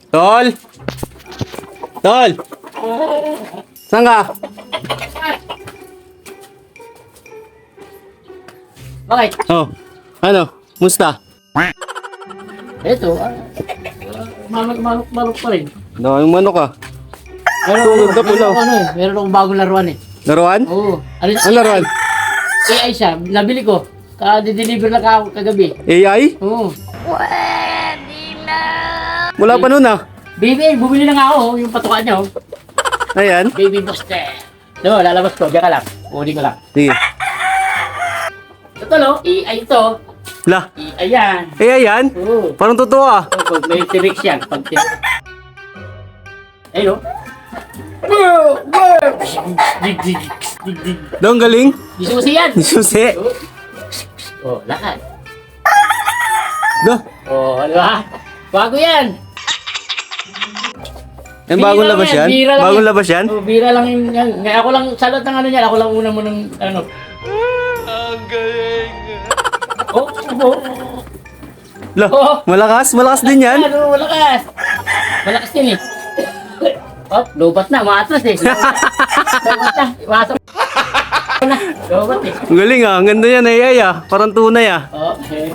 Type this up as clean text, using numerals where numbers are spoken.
Tol! Tol! Saan ka? Bakit? Oh, ano? Musta? Ito, manok pa rin. Daming manok ah. Meron Ganda pula. meron akong bagong laruan eh. Laruan? Oo. Ano laruan? AI siya, nabili ko. Ka-deliver na ka kagabi. AI? Oo. Wala pa nun ah. Baby, bumili na nga ako, yung patukaan niya. Oh. Ayan. Baby Buster. No, lalabas ko, diyan ka lang. Kunin ko lang. Sige. Ito no, AI ito. La. AI yan. AI yan? Oo. Parang totoo ah. Pag may T-Rex yan, pag ayun Daw ang galing. Isusi yan. Susi. Oh, lakad. Da. Oh, di ba? Bago yan. Yung bagong Bira labas yan, yan? bira lang Bagong yan. labas yan? Oh, bira lang yung yan. Ngayon ako lang, sa lahat ng ano niyan, ako lang una mo ng ano. Ang galing. Oh, oh. La. Oh. Malakas? Malakas din yan? Ano, malakas. Malakas din eh. Oh, lobat na, maatras eh. Lobat na, iwasok na. Lobat eh. Ang galing ah. Ang ganda yan AI ah. Parang tunay ah. Oh, eh.